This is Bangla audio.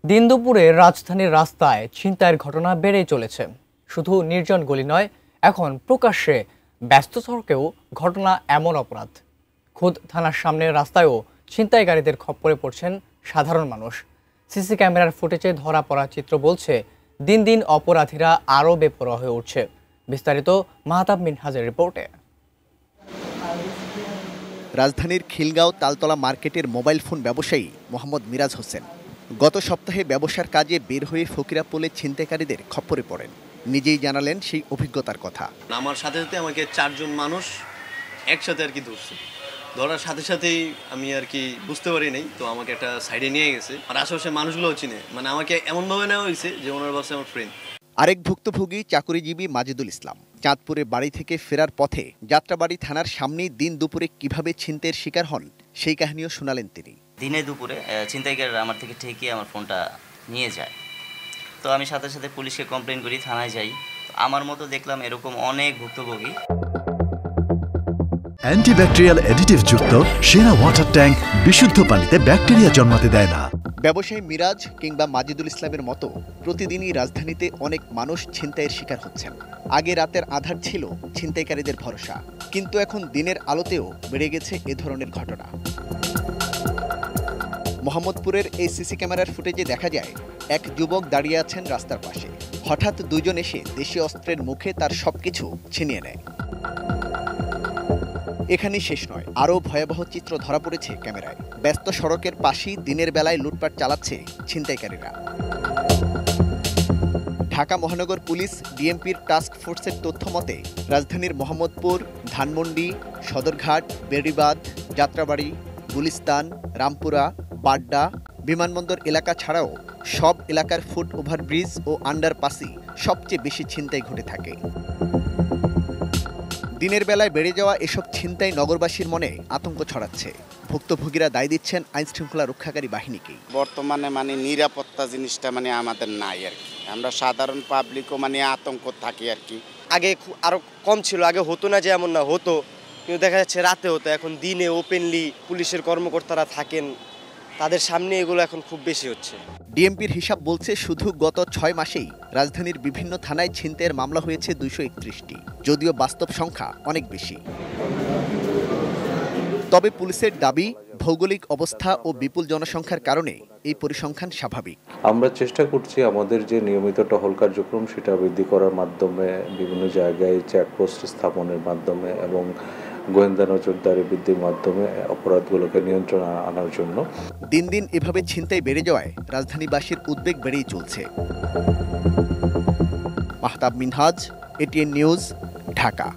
দিন দুপুরে রাজধানীর রাস্তায় ছিনতাইয়ের ঘটনা বেড়েই চলেছে। শুধু নির্জন গলি নয়, এখন প্রকাশ্যে ব্যস্ত সড়কেও ঘটনা এমন অপরাধ। খোদ থানার সামনের রাস্তায়ও ছিনতাইকারীদের খপ্পরে পড়ছেন সাধারণ মানুষ। সিসি ক্যামেরার ফুটেজে ধরা পড়া চিত্র বলছে, দিন দিন অপরাধীরা আরও বেপরোয়া হয়ে উঠছে। বিস্তারিত মাহতাব মিনহাজের রিপোর্টে। রাজধানীর খিলগাঁও তালতলা মার্কেটের মোবাইল ফোন ব্যবসায়ী মোহাম্মদ মিরাজ হোসেন গত সপ্তাহে ব্যবসার কাজে বের হয়ে ফকিরাপুলে ছিনতাইকারীদের খপ্পরে পড়েন। নিজেই জানালেন সেই অভিজ্ঞতার কথা। আমার সাথে সাথে আমাকে 4 জন মানুষ একসাথে আর কি ধরছে। ধরার সাথে সাথেই আমি আর কি বুঝতে পারি নাই, তো আমাকে একটা সাইডে নিয়ে গেছে। আর আশেপাশে মানুষগুলোও চিনে, মানে আমাকে এমনভাবে নেওয়া হয়েছে যে ওনার বাসে আমার ফ্রেন্ড। আরেক ভুক্তভোগী চাকুরিজীবী মাজেদুল ইসলাম চাঁদপুরে বাড়ি থেকে ফেরার পথে যাত্রাবাড়ি থানার সামনেই দিন দুপুরে কিভাবে ছিনতাইয়ের শিকার হন সেই কাহিনীও শোনালেন তিনি। দিনে দুপুরে ছিনতাইকারীরা আমার থেকে ঠেকিয়ে আমার ফোনটা নিয়ে যায়। তো আমি সাথে সাথে পুলিশকে কমপ্লেন করি, থানায় যাই। আমার মতো দেখলাম এরকম অনেক ভুক্তভোগী। অ্যান্টিব্যাকটেরিয়াল অ্যাডিটিভ যুক্ত সেরা ওয়াটার ট্যাঙ্ক বিশুদ্ধ পানিতে ব্যাকটেরিয়া জন্মাতে দেয় না। ব্যবসায়ী মিরাজ কিংবা মাজেদুল ইসলামের মতো প্রতিদিনই রাজধানীতে অনেক মানুষ ছিনতাইয়ের শিকার হচ্ছেন। আগে রাতের আঁধার ছিল ছিনতাইকারীদের ভরসা, কিন্তু এখন দিনের আলোতেও বেড়ে গেছে এ ধরনের ঘটনা। মোহাম্মদপুরের এই সিসি ক্যামেরার ফুটেজে দেখা যায়, এক যুবক দাঁড়িয়ে আছেন রাস্তার পাশে। হঠাৎ দুজন এসে দেশীয় অস্ত্রের মুখে তার সবকিছু ছিনিয়ে নেয়। এখানেই শেষ নয়, আরও ভয়াবহ চিত্র ধরা পড়েছে ক্যামেরায়। ব্যস্ত সড়কের পাশেই দিনের বেলায় লুটপাট চালাচ্ছে ছিনতাইকারীরা। ঢাকা মহানগর পুলিশ ডিএমপির টাস্ক ফোর্সের তথ্য মতে রাজধানীর মোহাম্মদপুর, ধানমন্ডি, সদরঘাট, বেড়িবাঁধ, যাত্রাবাড়ি, গুলিস্তান, রামপুরা, বাড্ডা, বিমানবন্দর এলাকা ছাড়াও সব এলাকার ফুট ওভারব্রিজ ও আন্ডারপাসই সবচেয়ে বেশি ছিনতাই ঘটে থাকে। দিনের বেলায় বেড়ে যাওয়া এসব ছিনতাই নগরবাসীর মনে আতঙ্ক ছড়াচ্ছে। ভুক্তভোগীরা দায় দিচ্ছেন আইনশৃঙ্খলা রক্ষাকারী বাহিনীকেই। বর্তমানে জিনিসটা আমাদের নাই আর কি। আমরা সাধারণ পাবলিকও আতঙ্ক থাকি আর কি। আগে আরো কম ছিল, আগে হতো না যে এমন না হতো, কিন্তু দেখা যাচ্ছে রাতে হতো। এখন দিনে ওপেনলি পুলিশের কর্মকর্তারা থাকেন, তাদের সামনে এগুলো এখন খুব বেশি হচ্ছে। ডিএমপির হিসাব বলছে, শুধু গত 6 মাসেই রাজধানীর বিভিন্ন থানায় ছিনতাইয়ের মামলা হয়েছে 231টি, যদিও বাস্তব সংখ্যা অনেক বেশি। তবে পুলিশের দাবি, ভৌগোলিক অবস্থা ও বিপুল জনসংখ্যার কারণে এই পরিসংখ্যান স্বাভাবিক। আমরা চেষ্টা করছি আমাদের যে নিয়মিত টহল কার্যক্রম সেটা বৃদ্ধি করার মাধ্যমে, বিভিন্ন জায়গায় চেকপোস্ট স্থাপনের মাধ্যমে এবং গোয়েন্দা নজরদারি বৃদ্ধির মাধ্যমে অপরাধগুলোকে নিয়ন্ত্রণে আনার জন্য। দিন দিন এভাবে ছিনতাই বেড়ে যাওয়ায় রাজধানীবাসীর উদ্বেগ বেড়েই চলছে। Mahtab Minhaj, ATN news, Dhaka.